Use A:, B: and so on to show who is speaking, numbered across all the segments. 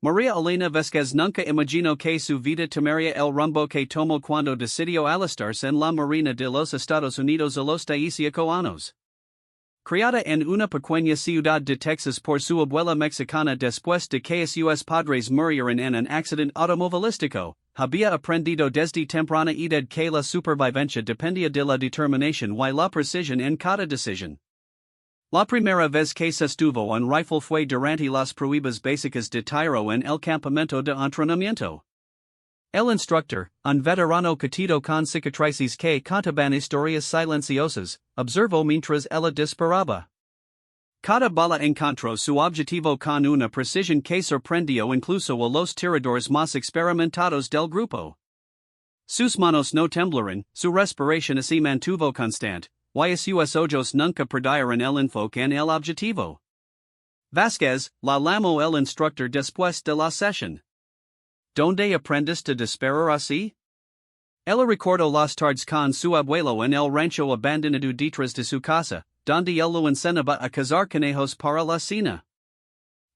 A: Maria Elena Vesquez nunca imagino que su vida tomaría el rumbo que tomó cuando decidió alistarse en la Marina de los Estados Unidos a los 18 años. Criada en una pequeña ciudad de Texas por su abuela mexicana después de que sus padres murieron en un accidente automovilístico, había aprendido desde temprana edad que la supervivencia dependía de la determinación y la precisión en cada decisión. La primera vez que sostuvo un rifle fue durante las pruebas básicas de tiro en el campamento de entrenamiento. El instructor, un veterano catido con cicatrices que contaban historias silenciosas, observó mientras ella disparaba. Cada bala encontró su objetivo con una precisión que sorprendió incluso a los tiradores más experimentados del grupo. Sus manos no temblaron, su respiración se mantuvo constante, y sus ojos nunca perdieron el enfoque en el objetivo. Vasquez, la llamó el instructor después de la sesión. ¿Dónde aprendiste a disparar así? Ella recordó las tardes con su abuelo en el rancho abandonado detrás de su casa, donde él lo enseñaba a cazar conejos para la cena.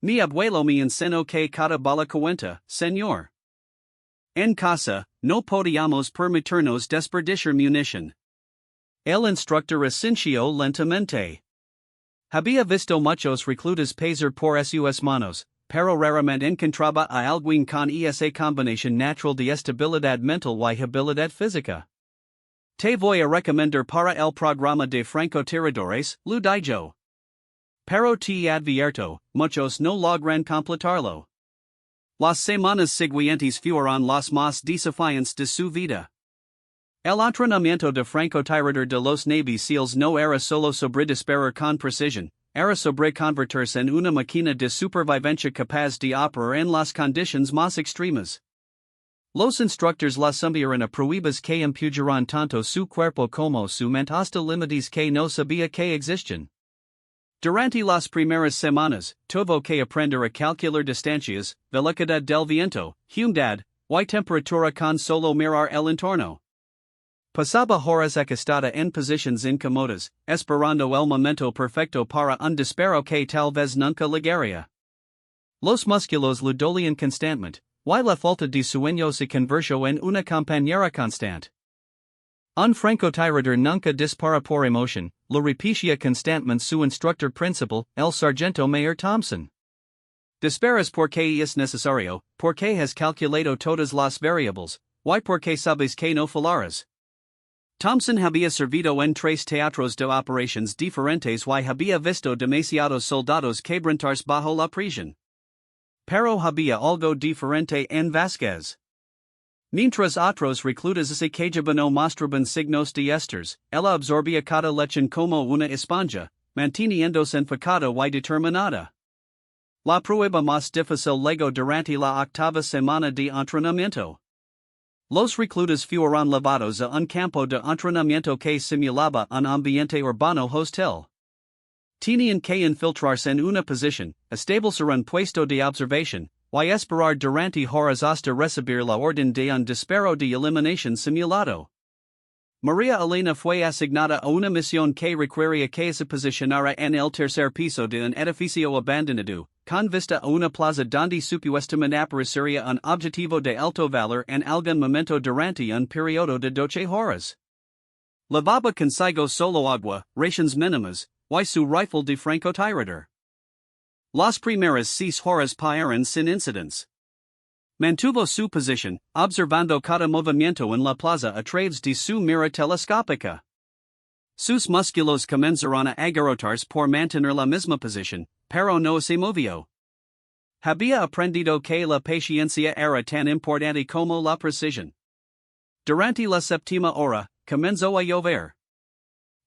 A: Mi abuelo me enseñó que cada bala cuenta, señor. En casa, no podíamos permitirnos desperdiciar munición. El instructor asintió lentamente. Había visto muchos reclutas pasar por sus manos, pero raramente encontraba a alguien con esa combinación natural de estabilidad mental y habilidad física. Te voy a recomendar para el programa de francotiradores, lo dijo. Pero te advierto, muchos no logran completarlo. Las semanas siguientes fueron las más desafiantes de su vida. El entrenamiento de francotirador de los Navy SEALs no era solo sobre disparar con precisión, era sobre convertirse en una máquina de supervivencia capaz de operar en las condiciones más extremas. Los instructores las enviaron a pruebas que empujaron tanto su cuerpo como su mente hasta límites que no sabía que existían. Durante las primeras semanas, tuvo que aprender a calcular distancias, velocidad del viento, humedad, y temperatura con solo mirar el entorno. Pasaba horas acostada en posiciones incómodas, esperando el momento perfecto para un disparo que tal vez nunca llegaría. Los músculos le dolían constantemente, y la falta de sueño se convirtió en una compañera constante. Un francotirador nunca dispara por emoción, lo repetía constantemente su instructor principal, el sargento mayor Thompson. Disparas porque es necesario, porque has calculado todas las variables, y porque sabes que no fallarás. Thompson había servido en 3 teatros de operaciones diferentes y había visto demasiados soldados quebrantarse bajo la presión. Pero había algo diferente en Vasquez. Mientras otros reclutas se quejaban no mostraban signos de estrés, ella absorbía cada lección como una esponja, manteniéndose enfocada y determinada. La prueba más difícil llegó durante la 8ª semana de entrenamiento. Los reclutas fueron llevados a un campo de entrenamiento que simulaba un ambiente urbano hostil. Tenían que infiltrarse en una posición, establecer un puesto de observación, y esperar durante horas hasta recibir la orden de un disparo de eliminación simulado. Maria Elena fue asignada a una misión que requería que se posicionara en el tercer piso de un edificio abandonado, con vista a una plaza donde supuestamente aparecería un objetivo de alto valor en algún momento durante un periodo de 12 horas. Llevaba consigo solo agua, raciones mínimas, y su rifle de francotirador. Las primeras 6 horas pasaron sin incidentes. Mantuvo su posición, observando cada movimiento en la plaza a través de su mira telescópica. Sus músculos comenzaron a agarrotarse por mantener la misma posición, pero no se movió. Había aprendido que la paciencia era tan importante como la precisión. Durante la 7ª hora, comenzó a llover.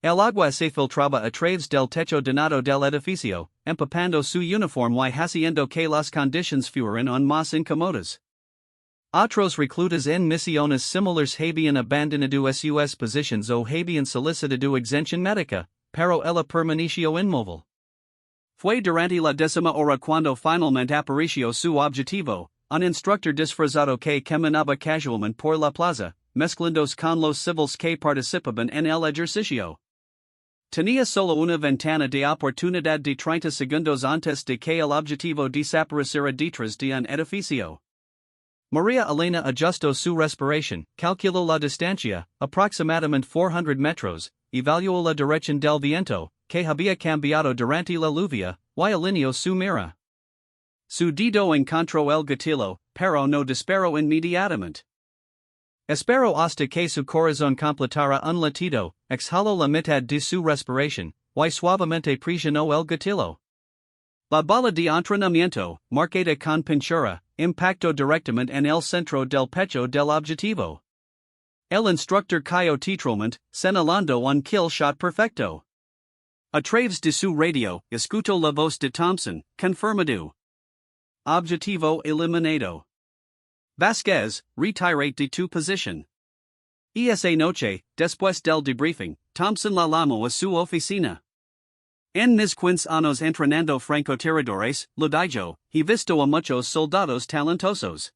A: El agua se filtraba a través del techo donado del edificio, empapando su uniforme y haciendo que las condiciones fueran aún más incómodas. Otros reclutas en misiones similares habían abandonado sus posiciones o habían solicitado exención médica, pero ella permaneció inmóvil. Fue durante la 10ª hora cuando finalmente apareció su objetivo, un instructor disfrazado que caminaba casualmente por la plaza, mezclándose con los civiles que participaban en el ejercicio. Tenía solo una ventana de oportunidad de 30 segundos antes de que el objetivo desapareciera detrás de un edificio. María Elena ajustó su respiración, calculó la distancia, aproximadamente 400 metros, evaluó la dirección del viento, que había cambiado durante la lluvia, y alineó su mira. Su dedo encontró el gatillo, pero no disparó inmediatamente. Esperó hasta que su corazón completara un latido, exhaló la mitad de su respiración, y suavemente presionó el gatillo. La bala de entrenamiento, marcada con pintura, impactó directamente en el centro del pecho del objetivo. El instructor cayó titramente, señalando un kill shot perfecto. A través de su radio, escuchó la voz de Thompson, confirmado. Objetivo eliminado. Vasquez, retirate de tu position. Esa noche, después del debriefing, Thompson la llamó a su oficina. En mis 15 años entrenando francotiradores, lo dijo, he visto a muchos soldados talentosos.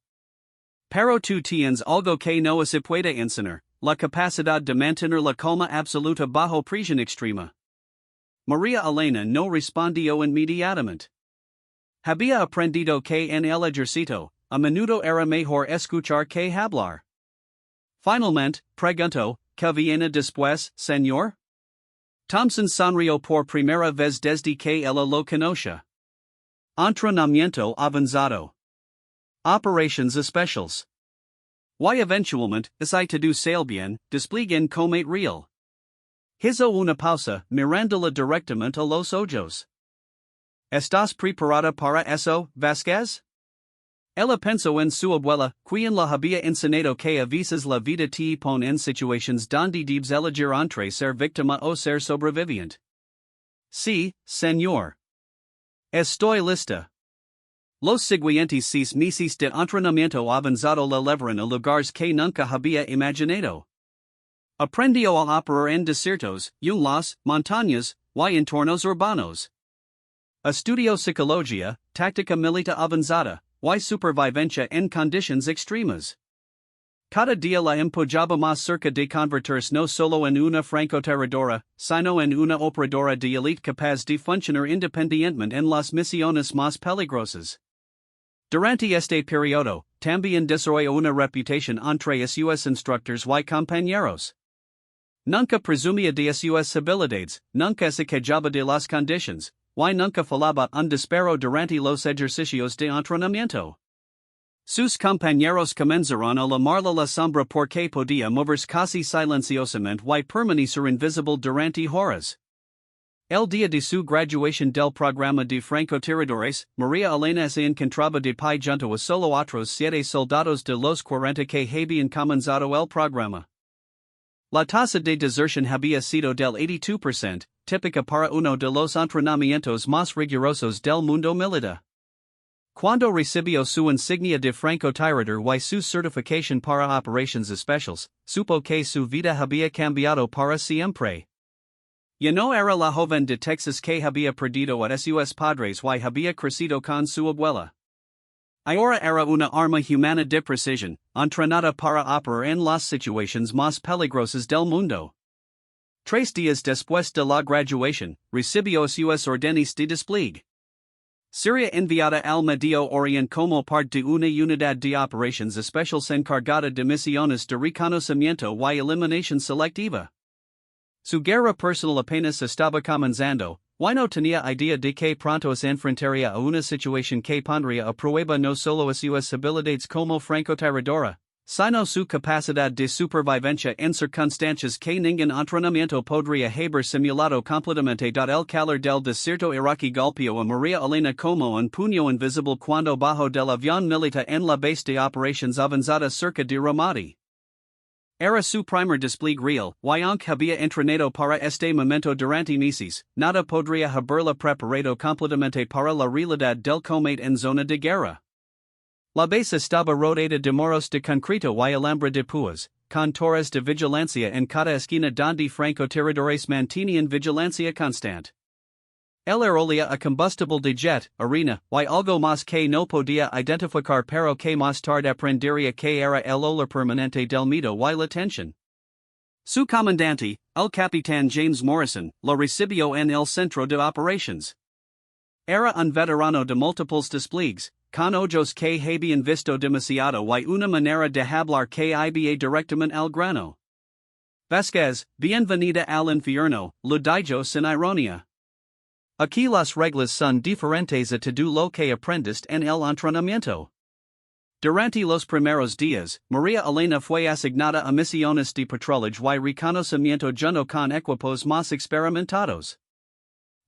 A: Pero tú tienes algo que no se puede enseñar, la capacidad de mantener la calma absoluta bajo presión extrema. María Elena no respondió inmediatamente. Había aprendido que en el ejército, a menudo era mejor escuchar que hablar. Finalmente, preguntó, ¿qué viene después, señor? Thompson sonrió por primera vez desde que ella lo conocía. Entrenamiento avanzado. Operations especiales. Y eventualmente, si todo sale bien, despliegue en comate real. Hizo una pausa, mirándola directamente a los ojos. ¿Estás preparada para eso, Vasquez? Ella pensó en su abuela, quien la había enseñado que a veces la vida te pone en situaciones donde debes elegir entre ser víctima o ser sobreviviente. Sí, señor. Estoy lista. Los siguientes 6 meses de entrenamiento avanzado la llevaron a lugares que nunca había imaginado. Aprendió a operar en desiertos, yungas, montañas, y entornos urbanos. Estudió psicología, táctica militar avanzada, y supervivencia en condiciones extremas. Cada día la empujaba más cerca de convertirse no solo en una francotiradora, sino en una operadora de élite capaz de funcionar independientemente en las misiones más peligrosas. Durante este periodo, también desarrolló una reputación entre sus instructores y compañeros. Nunca presumía de sus habilidades, nunca se quejaba de las condiciones, y nunca fallaba un disparo durante los ejercicios de entrenamiento. Sus compañeros comenzaron a llamarla la sombra porque podía moverse casi silenciosamente y permanecer invisible durante horas. El día de su graduación del programa de francotiradores, María Elena se encontraba de pie junto a solo otros 7 soldados de los 40 que habían comenzado el programa. La tasa de deserción había sido del 82%, típica para uno de los entrenamientos más rigurosos del mundo militar. Cuando recibió su insignia de francotirador y su certificación para operations especiales, supo que su vida había cambiado para siempre. Ya no era la joven de Texas que había perdido a sus padres y había crecido con su abuela. Ahora era una arma humana de precisión, entrenada para operar en las situaciones más peligrosas del mundo. 3 días después de la graduación, recibió sus órdenes de despliegue. Sería enviada al Medio Oriente como parte de una unidad de operations especiales encargada de misiones de reconocimiento y eliminación selectiva. Su guerra personal apenas estaba comenzando, y no tenía idea de que pronto se enfrentaría a una situación que pondría a prueba no solo a sus habilidades como francotiradora, sino su capacidad de supervivencia en circunstancias que ningún entrenamiento podría haber simulado completamente. El calor del desierto iraquí golpeó a María Elena como un puño invisible cuando bajó del avión militar en la base de operations avanzada cerca de Ramadi. Era su primer despliegue real, y aunque había entrenado para este momento durante meses, nada podría haberla preparado completamente para la realidad del combate en zona de guerra. La base estaba rodeada de muros de concreto y alambre de púas, con torres de vigilancia en cada esquina donde francotiradores mantenían vigilancia constante. El aerolía a combustible de jet, Marina, y algo más que no podía identificar pero que más tarde aprendería que era el olor permanente del miedo y la tensión. Su comandante, el capitán James Morrison, lo recibió en el centro de operations. Era un veterano de múltiples despliegues, con ojos que habían visto demasiado y una manera de hablar que iba directamente al grano. Vasquez, bienvenida al infierno, lo dijo sin ironía. Aquí las reglas son diferentes a todo lo que aprendiste en el entrenamiento. Durante los primeros días, María Elena fue asignada a misiones de patrullaje y reconocimiento junto con equipos más experimentados.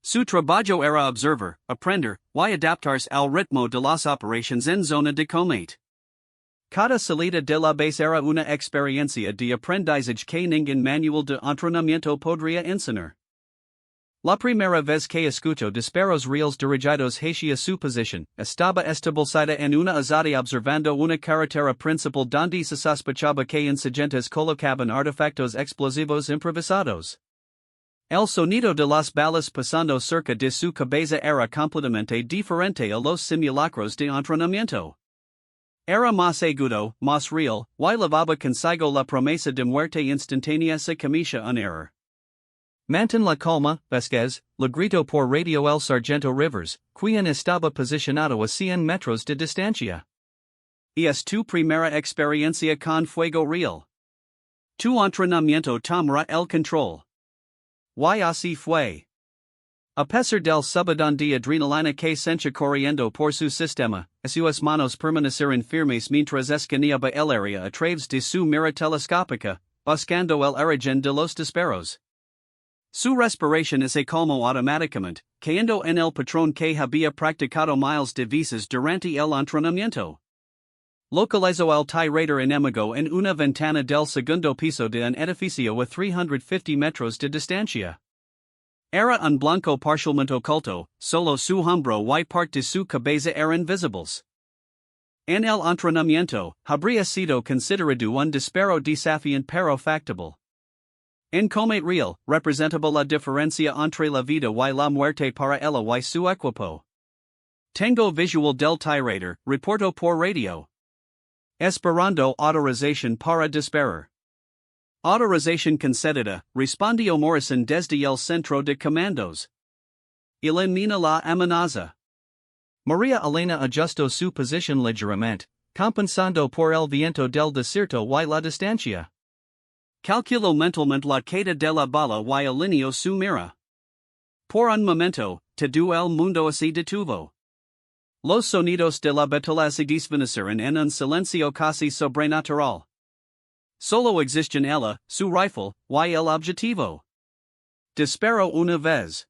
A: Su trabajo era observar, aprender, y adaptarse al ritmo de las operaciones en zona de combate. Cada salida de la base era una experiencia de aprendizaje que ningún manual de entrenamiento podría enseñar. La primera vez que escucho disparos reales dirigidos hacia su posición, estaba establecida en una azada observando una carretera principal donde se sospechaba que insurgentes colocaban artefactos explosivos improvisados. El sonido de las balas pasando cerca de su cabeza era completamente diferente a los simulacros de entrenamiento. Era más agudo, más real, y llevaba consigo la promesa de muerte instantánea si comisa un error. Mantén la calma, Vasquez, le gritó por radio el sargento Rivers, quien estaba posicionado a 100 metros de distancia. Y es tu primera experiencia con fuego real. Tu entrenamiento tomará el control. Y así fue. A pesar del subidón de adrenalina que sentía corriendo por su sistema, sus manos permanecieron firmes mientras escaneaba el área a través de su mira telescópica, buscando el origen de los disparos. Su respiración se calmó automáticamente, cayendo en el patrón que había practicado miles de veces durante el entrenamiento. Localizó el tirador enemigo en una ventana del segundo piso de un edificio a 350 metros de distancia. Era un blanco parcialmente oculto, solo su hombro y parte de su cabeza eran visibles. En el entrenamiento, habría sido considerado un disparo desafiante pero factible. En combate real, representaba la diferencia entre la vida y la muerte para ella y su equipo. Tengo visual del tirador, reportó por radio. Esperando autorización para disparar. Autorización concedida, respondió Morrison desde el centro de comandos. Elimina la amenaza. María Elena ajustó su posición ligeramente, compensando por el viento del desierto y la distancia. Calculó mentalmente la caída de la bala y alineó su mira. Por un momento, todo el mundo se detuvo. Los sonidos de la batalla se desvanecieron en un silencio casi sobrenatural. Solo existían ella, su rifle, y el objetivo. Disparó una vez.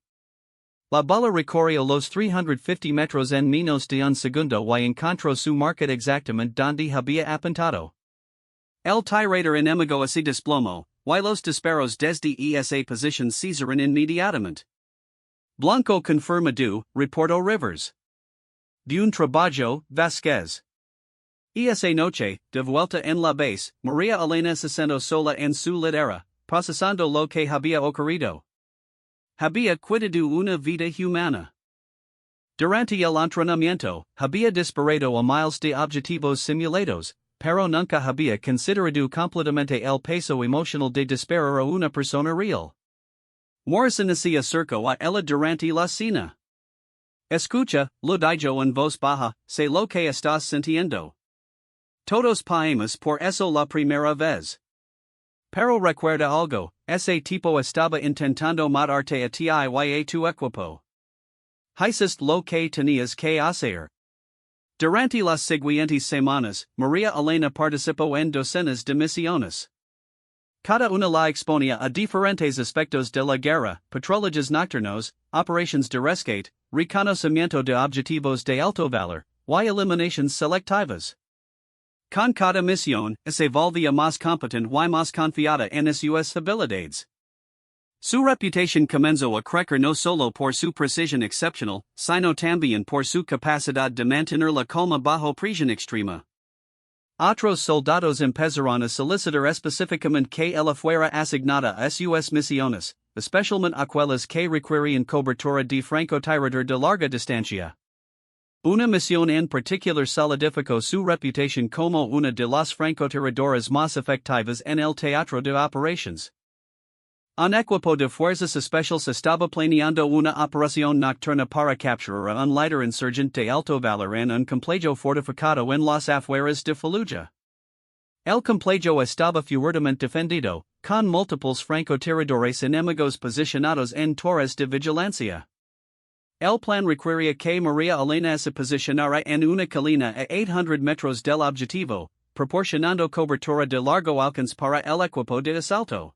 A: La bala recorrió los 350 metros en menos de un segundo y encontró su marca exactamente donde había apuntado. El tirador enemigo se desplomó, y los disparos desde esa posición cesaron inmediatamente. Blanco confirmado, reportó Rivers. Buen trabajo, Vasquez. Esa noche, de vuelta en la base, María Elena se sentó sola en su litera, procesando lo que había ocurrido. Había cuidado una vida humana. Durante el entrenamiento, había disparado a miles de objetivos simulados, pero nunca había considerado completamente el peso emocional de disparar a una persona real. Morrison se acercó a ella durante la cena. Escucha, lo dijo en voz baja, sé lo que estás sintiendo. Todos paemos por eso la primera vez. Pero recuerda algo, ese tipo estaba intentando matarte a ti y a tu equipo. Hiciste lo que tenías que hacer. Durante las siguientes semanas, María Elena participó en docenas de misiones. Cada una la exponía a diferentes aspectos de la guerra, patrullajes nocturnos, operaciones de rescate, reconocimiento de objetivos de alto valor, y eliminaciones selectivas. Con cada misión, se volvía más competente y más confiada en sus habilidades. Su reputación comenzó a crecer no solo por su precisión excepcional, sino también por su capacidad de mantener la calma bajo presión extrema. Otros soldados empezaron a solicitar específicamente que ella fuera asignada a sus misiones, especialmente aquellas que requerían cobertura de francotirador de larga distancia. Una misión en particular solidificó su reputación como una de las francotiradores más efectivas en el teatro de operaciones. Un equipo de fuerzas especiales estaba planeando una operación nocturna para capturar un líder insurgente de alto valor en un complejo fortificado en las afueras de Fallujah. El complejo estaba fuertemente defendido, con múltiples francotiradores enemigos posicionados en torres de vigilancia. El plan requería que María Elena se posicionara en una colina a 800 metros del objetivo, proporcionando cobertura de largo alcance para el equipo de asalto.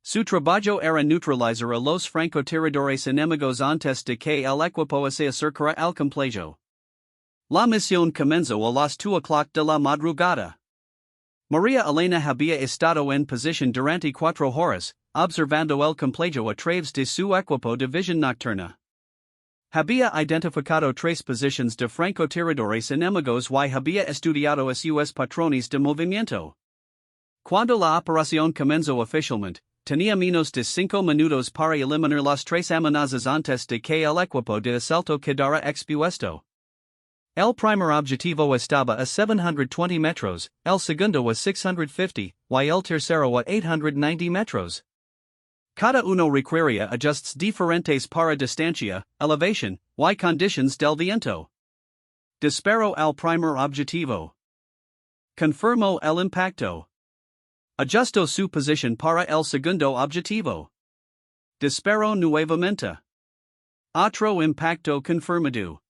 A: Su trabajo era neutralizar a los francotiradores enemigos antes de que el equipo se acercara al complejo. La misión comenzó a las 2 o'clock de la madrugada. María Elena había estado en posición durante 4 horas, observando el complejo a través de su equipo de visión nocturna. Había identificado 3 posiciones de francotiradores enemigos y había estudiado a sus patrones de movimiento. Cuando la operación comenzó oficialmente, tenía menos de 5 minutos para eliminar las 3 amenazas antes de que el equipo de asalto quedara expuesto. El primer objetivo estaba a 720 metros, el segundo a 650, y el tercero a 890 metros. Cada uno requería ajustes diferentes para distancia, elevación, y condiciones del viento. Disparó al primer objetivo. Confirmó el impacto. Ajustó su posición para el segundo objetivo. Disparó nuevamente. Otro impacto confirmado.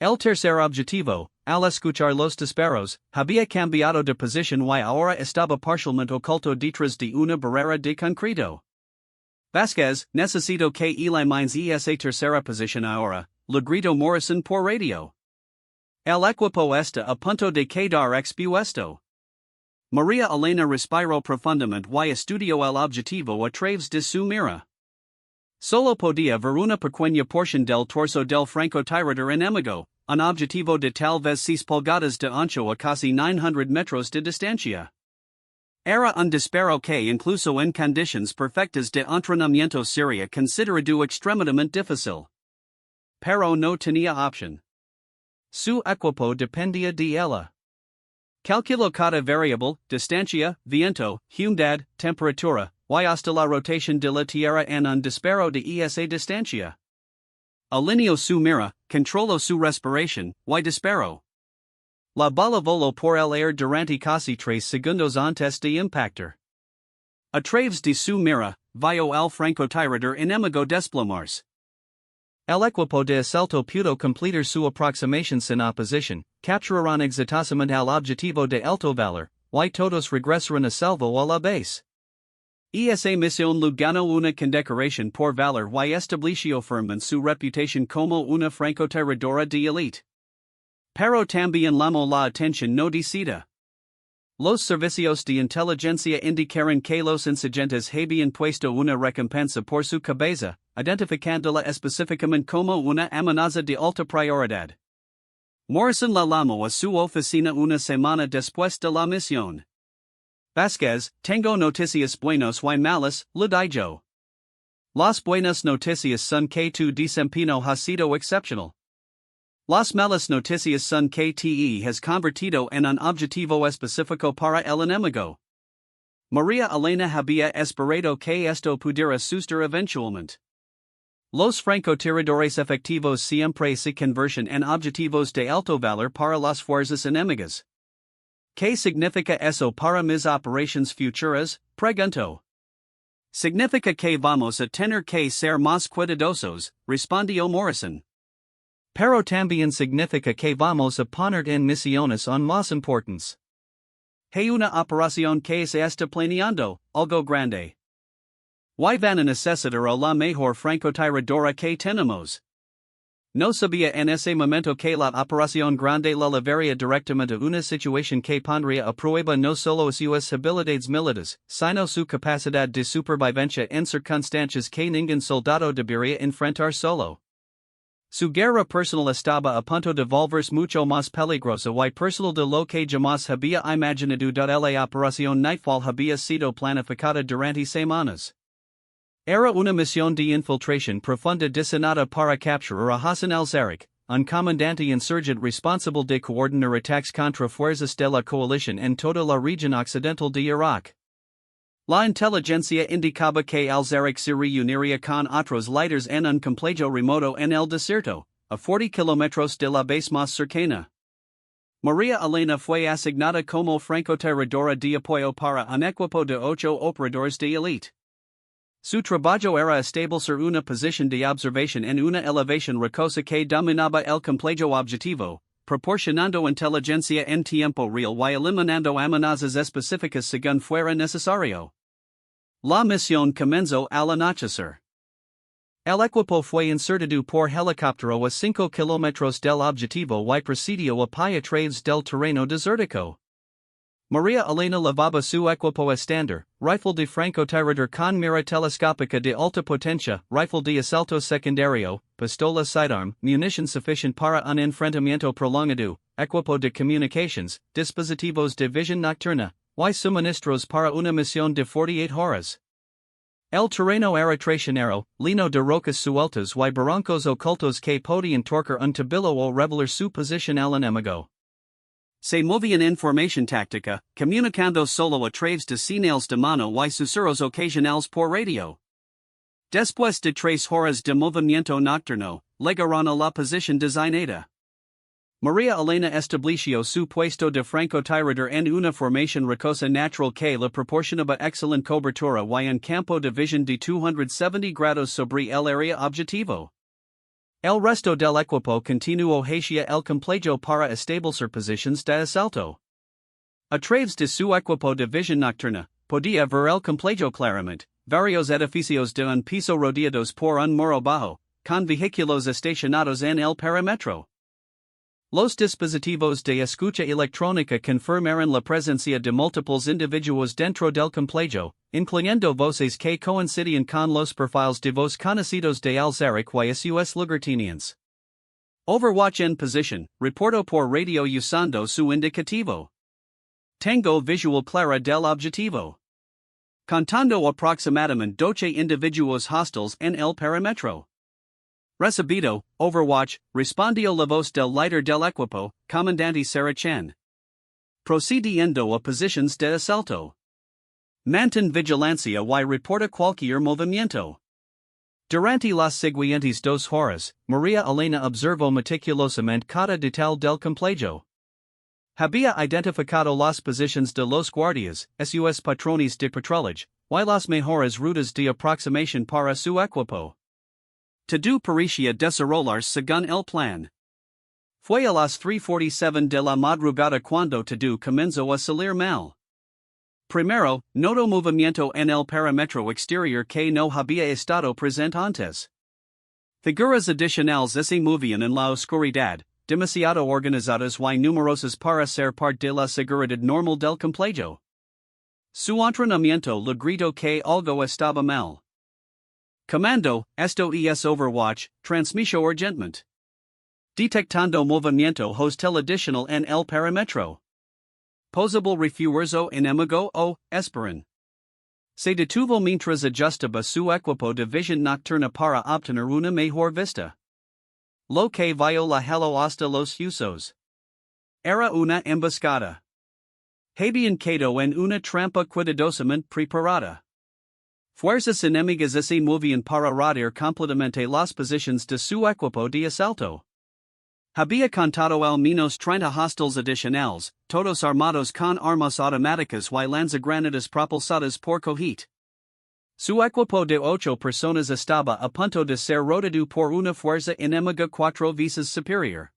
A: El tercer objetivo, al escuchar los disparos, había cambiado de posición y ahora estaba parcialmente oculto detrás de una barrera de concreto. Vázquez, necesito que elimines esa tercera posición ahora, le gritó Morrison por radio. El equipo está a punto de quedar expuesto. María Elena respiró profundamente y estudió el objetivo a través de su mira. Solo podía ver una pequeña porción del torso del francotirador enemigo, un objetivo de tal vez 6 pulgadas de ancho a casi 900 metros de distancia. Era un disparo que incluso en condiciones perfectas de entrenamiento sería considerado extremadamente difícil. Pero no tenía opción. Su equipo dependía de ella. Calculó cada variable, distancia, viento, humedad, temperatura, y hasta la rotación de la Tierra en un disparo de esa distancia. Alineó su mira, controló su respiración, y disparó. La bala voló por el aire durante casi 3 segundos antes de impactar. A través de su mira, vio el francotirador enemigo desplomarse. El equipo de asalto pudo completar su aproximación sin oposición, capturaron exitosamente al objetivo de alto valor, y todos regresaron a salvo a la base. Esa misión le ganó una condecoración por valor y estableció firmemente su reputación como una francotiradora de élite. Pero también llamó la atención no decidida. Los servicios de inteligencia indicaron que los insurgentes habían puesto una recompensa por su cabeza, identificándola específicamente como una amenaza de alta prioridad. Morrison la llamó a su oficina una semana después de la misión. Vázquez, tengo noticias buenas y malas, le dijo. Las buenas noticias son que tu desempeño ha sido excepcional. Las malas noticias son que te has convertido en un objetivo específico para el enemigo. María Elena había esperado que esto pudiera suceder eventualmente. Los francotiradores efectivos siempre se convierten en objetivos de alto valor para las fuerzas enemigas. ¿Qué significa eso para mis operaciones futuras? Preguntó. Significa que vamos a tener que ser más cuidadosos, respondió Morrison. Pero también significa que vamos a poner en misiones aún más importantes. Hay una operación que se está planeando, algo grande. Y van a necesitar a la mejor francotiradora que tenemos. No sabía en ese momento que la operación grande la llevaría directamente a una situación que pondría a prueba no solo sus habilidades militares, sino su capacidad de supervivencia en circunstancias que ningún soldado debería enfrentar solo. Su guerra personal estaba a punto de volverse mucho más peligrosa y personal de lo que jamás había imaginado. La operación Nightfall había sido planificada durante semanas. Era una misión de infiltración profunda diseñada para capturar a Hassan al-Zarq, un comandante insurgente responsable de coordinar ataques contra fuerzas de la coalición en toda la región occidental de Irak. La inteligencia indicaba que Alzaric Siri uniría con otros líderes en un complejo remoto en el desierto, a 40 kilómetros de la base más cercana. María Elena fue asignada como francotiradora de apoyo para un equipo de 8 operadores de élite. Su trabajo era establecer una posición de observación en una elevación rocosa que dominaba el complejo objetivo, proporcionando inteligencia en tiempo real y eliminando amenazas específicas según fuera necesario. La misión comenzó al anochecer. El equipo fue insertado por helicóptero a 5 kilómetros del objetivo y presidio a pie a través del terreno desértico. María Elena llevaba su equipo estándar, rifle de francotirador con mira telescópica de alta potencia, rifle de asalto secundario, pistola sidearm, munición suficiente para un enfrentamiento prolongado, equipo de comunicaciones, dispositivos de visión nocturna, y suministros para una misión de 48 horas. El terreno era traicionero, lleno de rocas sueltas y barrancos ocultos que podían torcer un tabilo o revelar su posición al enemigo. Se movían en formación táctica, comunicando solo a través de señales de mano y susurros ocasionales por radio. Después de 3 horas de movimiento nocturno, llegaron a la posición designada. María Elena estableció su puesto de francotirador en una formación rocosa natural que le proporcionaba excelente cobertura y un campo de visión de 270 grados sobre el área objetivo. El resto del equipo continuó hacia el complejo para establecer posiciones de asalto. A través de su equipo de visión nocturna, podía ver el complejo claramente, varios edificios de un piso rodeados por un muro bajo, con vehículos estacionados en el perímetro. Los dispositivos de escucha electrónica confirmaron la presencia de múltiples individuos dentro del complejo, incluyendo voces que coincidían con los perfiles de voz conocidos de Alzaric y sus lugartenians. Overwatch en position, reportó por radio usando su indicativo. Tengo visual clara del objetivo. Contando aproximadamente 12 individuos hostiles en el perímetro. Recibido, Overwatch, respondió la voz del líder del equipo, comandante Saracen. Procediendo a posiciones de asalto. Mantén vigilancia y reporta cualquier movimiento. Durante las siguientes 2 horas, María Elena observó meticulosamente cada detalle del complejo. Había identificado las posiciones de los guardias, sus patrones de patrullaje, y las mejores rutas de aproximación para su equipo. Todo parecía desarrollarse según el plan. Fue a las 3:47 de la madrugada cuando todo comenzó a salir mal. Primero, notó movimiento en el perímetro exterior que no había estado presente antes. Figuras adicionales se movían en la oscuridad, demasiado organizadas y numerosas para ser parte de la seguridad normal del complejo. Su entrenamiento le gritó que algo estaba mal. Comando, esto es Overwatch, transmisión urgentemente. Detectando movimiento hostil adicional en el perímetro. Posible refuerzo enemigo o esperan. Se detuvo mientras ajustaba su equipo de visión nocturna para obtener una mejor vista. Lo que vio la hello hasta los usos. Era una emboscada. Habían quedado en una trampa cuidadosamente preparada. Fuerzas enemigas se movían para rodear completamente las posiciones de su equipo de asalto. Había contado al menos 30 hostiles adicionales, todos armados con armas automáticas y lanzagranadas propulsadas por cohete. Su equipo de 8 personas estaba a punto de ser rodeado por una fuerza enemiga 4 veces superior.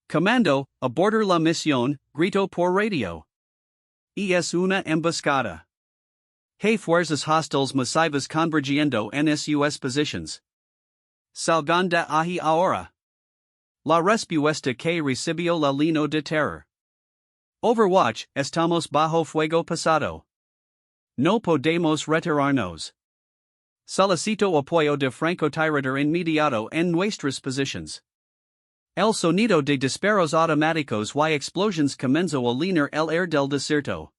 A: Comando, aborder la misión, gritó por radio. Es una emboscada. Hay fuerzas hostiles masivas convergiendo en sus posiciones. Salgan de ahí ahora. La respuesta que recibió la línea de terror. Overwatch, estamos bajo fuego pasado. No podemos retirarnos. Solicito apoyo de francotirador inmediato en nuestras posiciones. El sonido de disparos automáticos y explosiones comenzó a llenar el aire del desierto.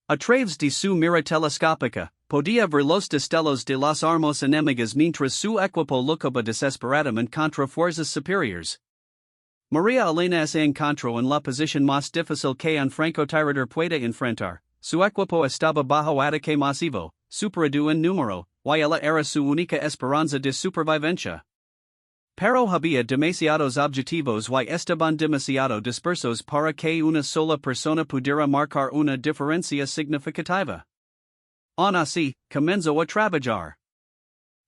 A: A través de su mira telescópica, podía ver los destellos de las armas enemigas mientras su equipo luchaba desesperadamente contra fuerzas superiores. María Elena se encontró en la posición más difícil que un francotirador pueda enfrentar, su equipo estaba bajo ataque masivo, superado en número, y ella era su única esperanza de supervivencia. Pero había demasiados objetivos y estaban demasiado dispersos para que una sola persona pudiera marcar una diferencia significativa. Aun así, comenzó a trabajar.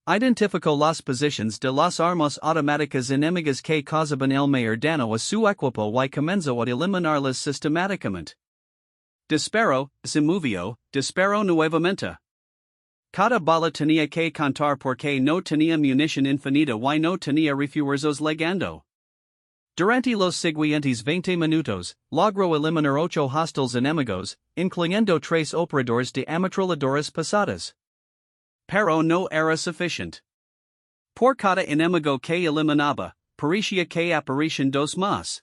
A: Identificó las posiciones de las armas automáticas enemigas que causaban el mayor daño a su equipo y comenzó a eliminarlas sistemáticamente. Disparó, se movió, disparó nuevamente. Cada bala tenía que contar porque no tenía munición infinita y no tenía refuerzos llegando. Durante los siguientes 20 minutos, logró eliminar 8 hostiles enemigos, incluyendo 3 operadores de ametralladoras pesadas. Pero no era suficiente. Por cada enemigo que eliminaba, parecía que aparecían 2 más.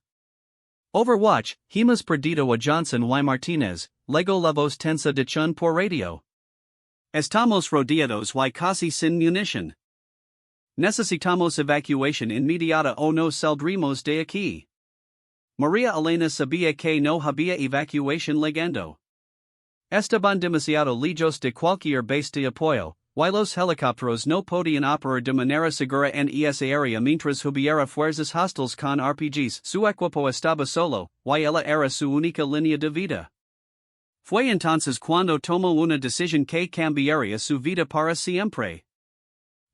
A: Overwatch, hemos perdido a Johnson y Martinez, luego la voz tensa de Chun por radio. Estamos rodeados y casi sin munición. Necesitamos evacuación inmediata o no saldremos de aquí. María Elena sabía que no había evacuación llegando. Estaban demasiado lejos de cualquier base de apoyo, y los helicópteros no podían operar de manera segura en esa área mientras hubiera fuerzas hostiles con RPGs. Su equipo estaba solo, y ella era su única línea de vida. Fue entonces cuando tomó una decisión que cambiaría su vida para siempre.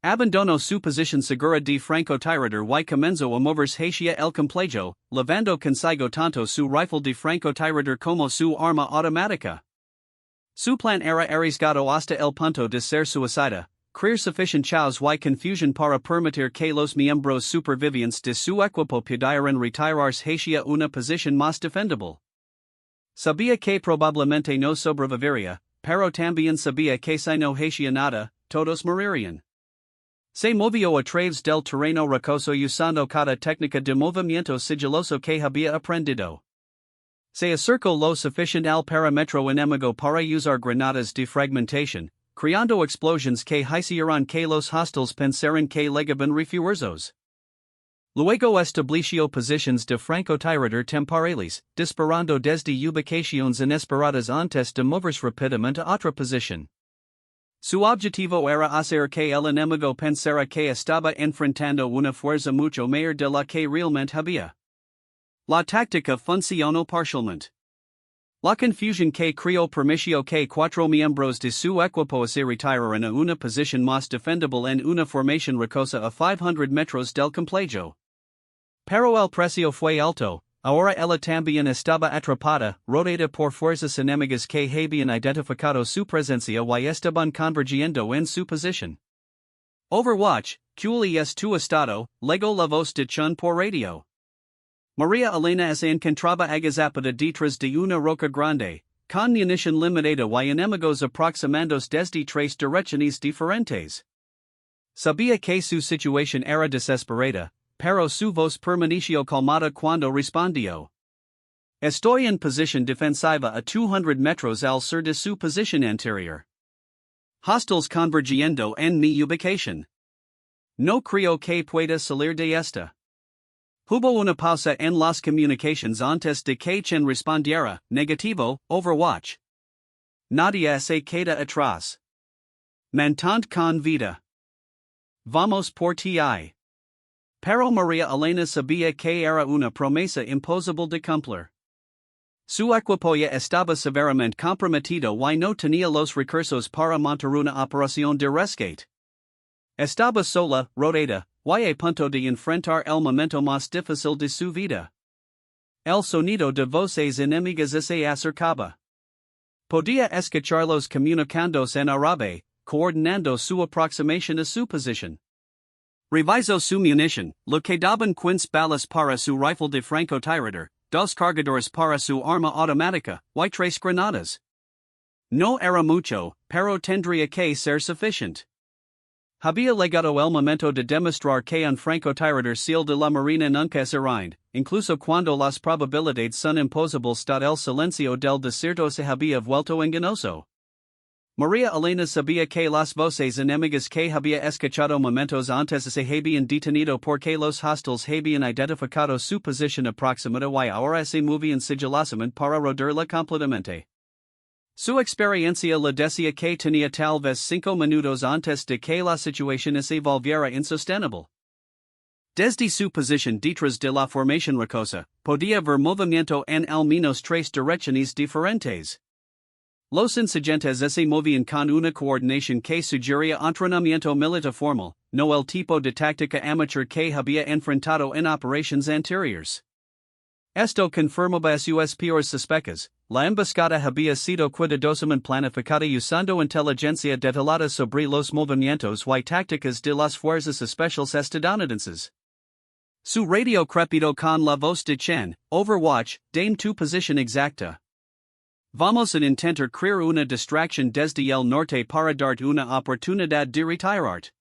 A: Abandonó su posición segura de francotirador y comenzó a moverse hacia el complejo, llevando consigo tanto su rifle de francotirador como su arma automática. Su plan era arriesgado hasta el punto de ser suicida, crear suficient chaos y confusión para permitir que los miembros supervivientes de su equipo pudieran retirarse hacia una posición más defendible. Sabía que probablemente no sobreviviría, pero también sabía que si no hacía nada, todos morirían. Se movió a través del terreno rocoso usando cada técnica de movimiento sigiloso que había aprendido. Se acercó lo suficiente al perímetro enemigo para usar granadas de fragmentación, creando explosiones que hicieron que los hostiles pensaran que llegaban refuerzos. Luego estableció posiciones de francotirador temporales, disparando desde ubicaciones inesperadas antes de moverse rápidamente a otra posición. Su objetivo era hacer que el enemigo pensara que estaba enfrentando una fuerza mucho mayor de la que realmente había. La táctica funcionó parcialmente. La confusión que creó permitió que 4 miembros de su equipo se retiraran a una posición más defendible en una formación rocosa a 500 metros del complejo. Pero el precio fue alto, ahora ella también estaba atrapada, rodeada por fuerzas enemigas que habían identificado su presencia y estaban convergiendo en su posición. Overwatch, ¿cuál es tu estado? Legó la voz de Chun por radio. María Elena se encontraba agazapada detrás de una roca grande, con munición limitada y enemigos aproximándose desde 3 direcciones diferentes. Sabía que su situación era desesperada, pero su voz permaneció calmada cuando respondió. Estoy en posición defensiva a 200 metros al sur de su posición anterior. Hostiles convergiendo en mi ubicación. No creo que pueda salir de esta. Hubo una pausa en las comunicaciones antes de que Chen respondiera, negativo, Overwatch. Nadie se queda atrás. Mantente con vida. Vamos por ti. Pero María Elena sabía que era una promesa imposible de cumplir. Su equipo ya estaba severamente comprometido y no tenía los recursos para montar una operación de rescate. Estaba sola, rodeada, y a punto de enfrentar el momento más difícil de su vida. El sonido de voces enemigas se acercaba. Podía escucharlos comunicándose en árabe, coordinando su aproximación a su posición. Revisó su munición, le quedaban 15 balas para su rifle de francotirador, 2 cargadores para su arma automática, y 3 granadas. No era mucho, pero tendría que ser suficiente. Había llegado el momento de demostrar que un francotirador seal de la Marina nunca se rinde, incluso cuando las probabilidades son imposibles. El silencio del desierto se había vuelto engañoso. María Elena sabía que las voces enemigas que había escuchado momentos antes se habían detenido porque los hostiles habían identificado su posición aproximada y ahora se movían sigilosamente para rodearla completamente. Su experiencia le decía que tenía tal vez 5 minutos antes de que la situación se volviera insostenible. Desde su posición detrás de la formación rocosa, podía ver movimiento en al menos 3 direcciones diferentes. Los insurgentes se movían con una coordinación que sugería entrenamiento militar formal, no el tipo de táctica amateur que había enfrentado en operaciones anteriores. Esto confirmaba sus peores sospechas. La emboscada había sido cuidadosamente planificada usando inteligencia detallada sobre los movimientos y tácticas de las fuerzas especiales estadounidenses. Su radio crepitó con la voz de chaîne, Overwatch, dame tu posición exacta. Vamos a intentar crear una distracción desde el norte para darte una oportunidad de retirarte.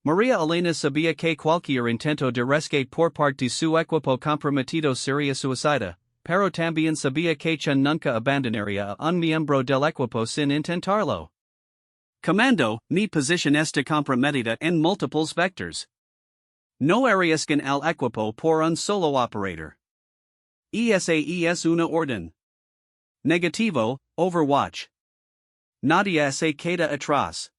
A: María Elena sabía que cualquier intento de rescate por parte de su equipo comprometido sería suicida, pero también sabía que chaîne nunca abandonaría a un miembro del equipo sin intentarlo. Comando, mi posición está comprometida en múltiples vectores. No arriesgan al equipo por un solo operator. Esa es una orden. Negativo, Overwatch. Nadie se queda atrás.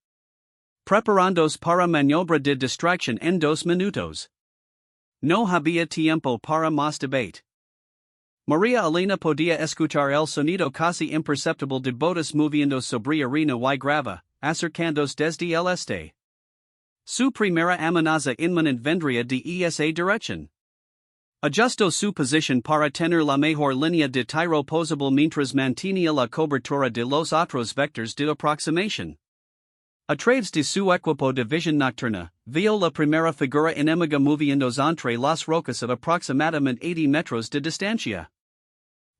A: Preparándose para maniobra de distracción en 2 minutos. No había tiempo para más debate. María Elena podía escuchar el sonido casi imperceptible de botas moviendo sobre arena y grava, acercándose desde el este. Su primera amenaza inminente vendría de esa dirección. Ajustó su posición para tener la mejor línea de tiro posible mientras mantenía la cobertura de los otros vectores de aproximación. A través de su equipo de visión nocturna, vio la primera figura enemiga moviéndose entre las rocas a aproximadamente 80 metros de distancia.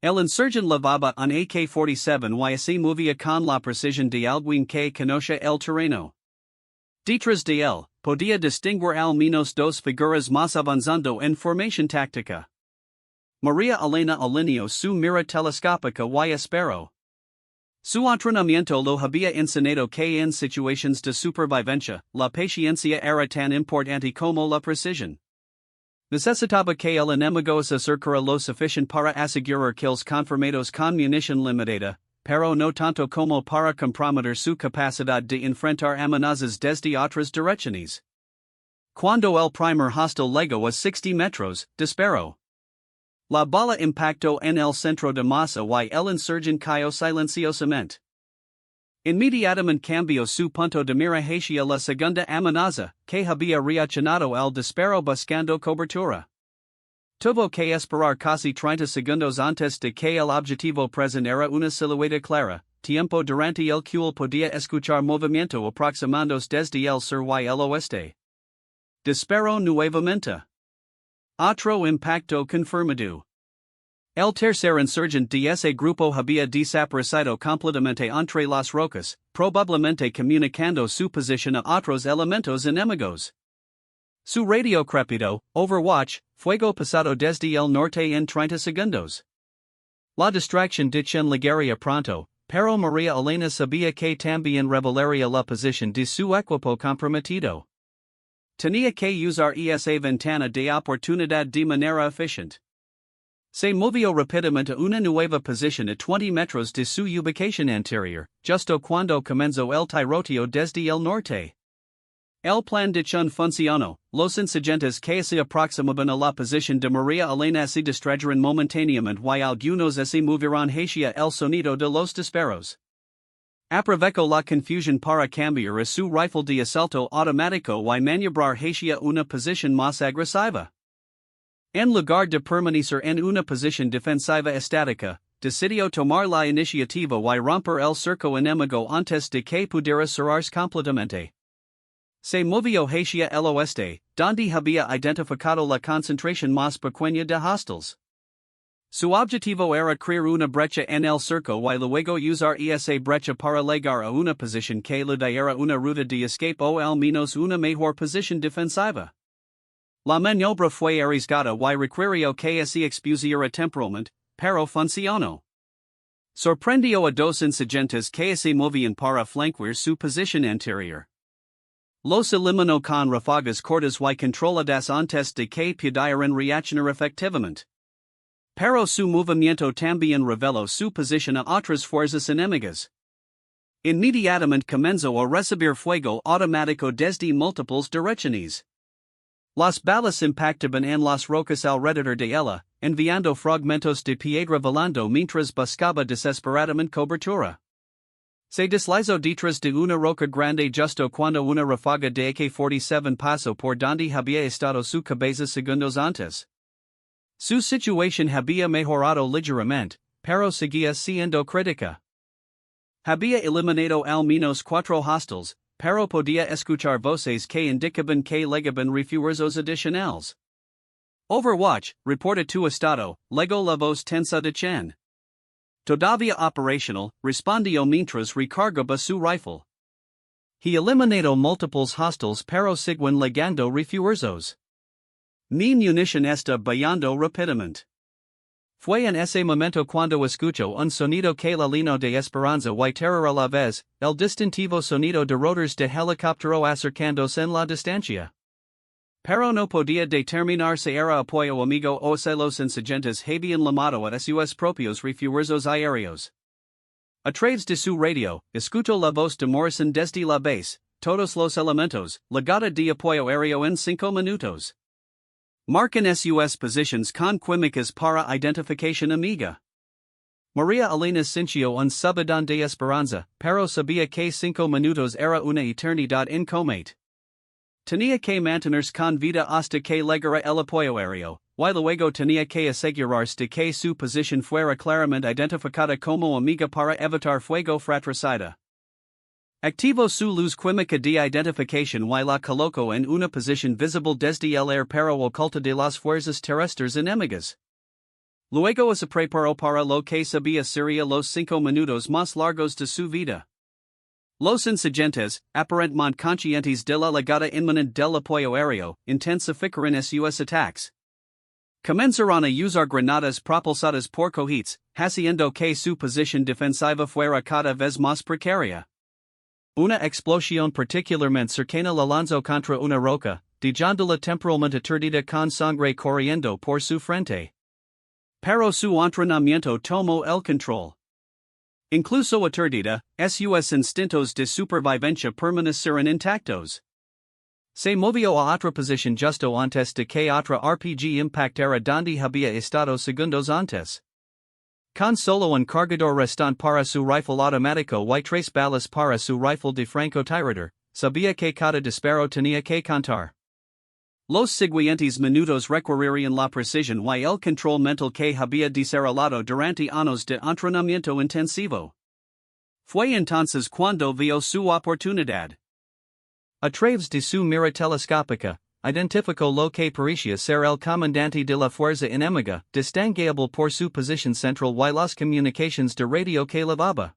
A: El insurgente levaba un AK-47 y se movía con la precisión de alguien que conoce el terreno. Detrás de él, podía distinguir al menos 2 figuras más avanzando en formación táctica. María Elena alineó su mira telescópica y esperó. Su entrenamiento lo había enseñado que en situaciones de supervivencia, la paciencia era tan importante como la precisión. Necesitaba que el enemigo se acercara lo suficiente para asegurar kills confirmados con munición limitada, pero no tanto como para comprometer su capacidad de enfrentar amenazas desde otras direcciones. Cuando el primer hostil llegó a 60 metros, disparó. La bala impactó en el centro de masa y el insurgente cayó silenciosamente. Inmediatamente cambió su punto de mira hacia la segunda amenaza, que había reaccionado al disparo buscando cobertura. Tuvo que esperar casi 30 segundos antes de que el objetivo presentara una silueta clara, tiempo durante el cual podía escuchar movimiento aproximándose desde el sur y el oeste. Disparó nuevamente. Otro impacto confirmado. El tercer insurgente de ese grupo había desaparecido completamente entre las rocas, probablemente comunicando su posición a otros elementos enemigos. Su radio crepitó, Overwatch, fuego pasado desde el norte en 30 segundos. La distracción de chaîne llegaría pronto, pero María Elena sabía que también revelaría la posición de su equipo comprometido. Tenía que usar esa ventana de oportunidad de manera eficiente. Se movió rápidamente a una nueva posición a 20 metros de su ubicación anterior, justo cuando comenzó el tiroteo desde el norte. El plan de chaîne funcionó, los insurgentes que se aproximaban a la posición de María Elena se distrajeron momentáneamente y algunos se movieron hacia el sonido de los disparos. Aprovechó la confusión para cambiar a su rifle de asalto automático y maniobrar hacia una posición más agresiva. En lugar de permanecer en una posición defensiva estática, decidió tomar la iniciativa y romper el cerco enemigo antes de que pudiera cerrarse completamente. Se movió hacia el oeste, donde había identificado la concentración más pequeña de hostiles. Su objetivo era crear una brecha en el cerco y luego usar esa brecha para llegar a una posición que le diera una ruta de escape o al menos una mejor posición defensiva. La maniobra fue arriesgada y requirió que se expusiera temporalmente, pero funcionó. Sorprendió a 2 insurgentes que se movían para flanquear su posición anterior. Los eliminó con ráfagas cortas y controladas antes de que pudieran reaccionar efectivamente. Pero su movimiento también reveló su posición a otras fuerzas enemigas. Inmediatamente comenzó a recibir fuego automático desde múltiples direcciones. Las balas impactaban en las rocas alrededor de ella, enviando fragmentos de piedra volando mientras buscaba desesperadamente cobertura. Se deslizó detrás de una roca grande justo cuando una ráfaga de AK-47 pasó por donde había estado su cabeza segundos antes. Su situación había mejorado ligeramente, pero seguía siendo crítica. Había eliminado al menos 4 hostiles, pero podía escuchar voces que indicaban que llegaban refuerzos adicionales. Overwatch, reporta tu estado, llegó la voz tensa de Chen. Todavía operational, respondió mientras recargaba su rifle. He eliminado múltiples hostiles pero siguen llegando refuerzos. Mi munición está bajando rápidamente. Fue en ese momento cuando escuchó un sonido que la lleno de esperanza y terror a la vez, el distintivo sonido de rotors de helicóptero acercándose en la distancia. Pero no podía determinar si era apoyo amigo o si los insurgentes habían llamado a sus propios refuerzos aéreos. A través de su radio, escuchó la voz de Morrison desde la base, todos los elementos, llegada de apoyo aéreo en 5 minutos. Marcan sus posiciones con químicas para identificación amiga. María Elena sintió un subidón de esperanza, pero sabía que 5 minutos era una eternidad en comate. Tenía que mantenerse con vida hasta que llegara el apoyo aéreo, y luego tenía que asegurarse de que su posición fuera claramente identificada como amiga para evitar fuego fratricida. Activó su luz química de identificación y la colocó en una posición visible desde el aire pero oculta de las fuerzas terrestres enemigas. Luego se preparó para lo que sabía sería los 5 minutos más largos de su vida. Los insurgentes, aparentemente conscientes de la llegada inminente del apoyo aéreo, intensificaron sus ataques. Comenzaron a usar granadas propulsadas por cohetes, haciendo que su posición defensiva fuera cada vez más precaria. Una explosión particularmente cercana la lanzó contra una roca, dejándola temporalmente aturdida con sangre corriendo por su frente. Pero su entrenamiento tomó el control. Incluso aturdida, sus instintos de supervivencia permanecieron intactos. Se movió a otra posición justo antes de que otra RPG impactara donde había estado segundos antes. Con solo un cargador restante para su rifle automático y 3 balas para su rifle de francotirador, sabía que cada disparo tenía que contar. Los siguientes minutos requerirían la precisión y el control mental que había desarrollado durante años de entrenamiento intensivo. Fue entonces cuando vio su oportunidad. A través de su mira telescópica, identificó lo que parecía ser el comandante de la fuerza enemiga, distinguible por su posición central y las comunicaciones de radio que llevaba.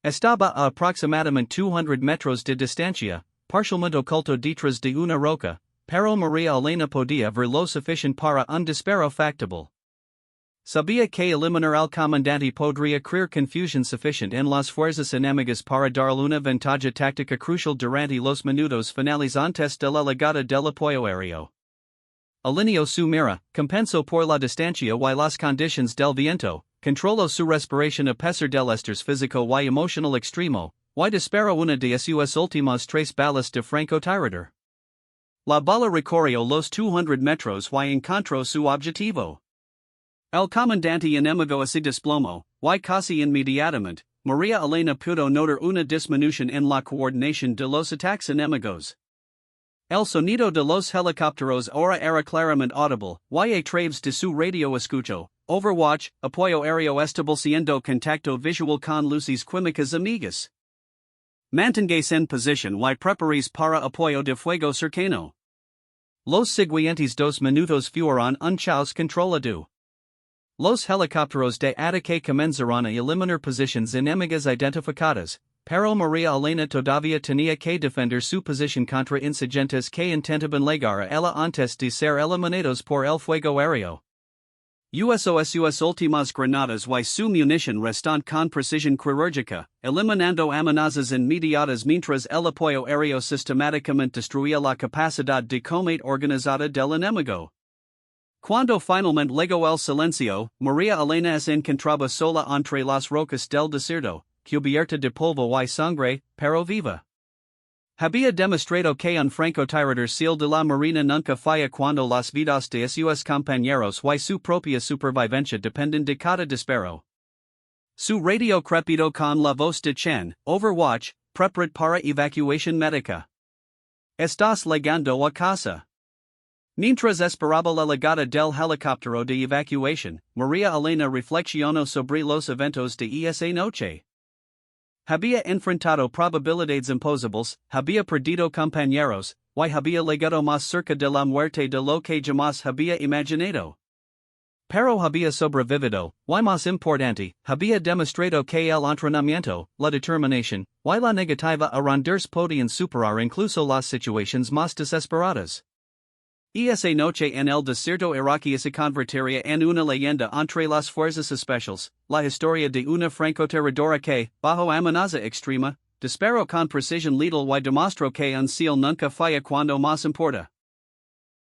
A: Estaba a aproximadamente 200 metros de distancia, parcialmente oculto detrás de una roca, pero María Elena podía ver lo suficiente para un disparo factible. Sabía que eliminar al comandante podría crear confusión suficiente en las fuerzas enemigas para darle una ventaja táctica crucial durante los minutos finales antes de la llegada del apoyo aéreo. Alineó su mira, compensó por la distancia y las condiciones del viento, controló su respiración a pesar del estrés físico y emocional extremo, y disparó una de sus últimas 3 balas de francotirador. La bala recorrió los 200 metros y encontró su objetivo. El comandante enemigo se desplomó, y casi inmediatamente, María Elena pudo notar una disminución en la coordinación de los ataques enemigos. El sonido de los helicópteros ahora era claramente audible, y a través de su radio escuchó, Overwatch, apoyo aéreo estableciendo contacto visual con luces químicas amigas. Manténgase en posición y prepares para apoyo de fuego cercano. Los siguientes 2 minutos fueron un caos controlado. Los helicópteros de ataque comenzaron a eliminar posiciones enemigas identificadas, pero María Elena todavía tenía que defender su posición contra insurgentes que intentaban llegar a ella antes de ser eliminados por el fuego aéreo. Usó sus últimas granadas y su munición restante con precisión quirúrgica, eliminando amenazas inmediatas mientras el apoyo aéreo sistemáticamente destruía la capacidad de combate organizada del enemigo. Cuando finalmente llegó el silencio, María Elena se encontraba sola entre las rocas del desierto, cubierta de polvo y sangre, pero viva. Había demostrado que un francotirador seal de la Marina nunca falla cuando las vidas de sus compañeros y su propia supervivencia dependen de cada disparo. Su radio crepitó con la voz de chaîne, Overwatch, preparat para evacuación médica. Estás llegando a casa. Mientras esperaba la llegada del helicóptero de evacuación, María Elena reflexionó sobre los eventos de esa noche. Había enfrentado probabilidades imposibles, había perdido compañeros, y había llegado más cerca de la muerte de lo que jamás había imaginado. Pero había sobrevivido, y más importante, había demostrado que el entrenamiento, la determinación, y la negativa a rendirse podían superar incluso las situaciones más desesperadas. Esa noche en el desierto iraquí se convertiría en una leyenda entre las fuerzas especiales, la historia de una francotiradora que, bajo amenaza extrema, disparó con precisión letal y demostró que un seal nunca falla cuando más importa.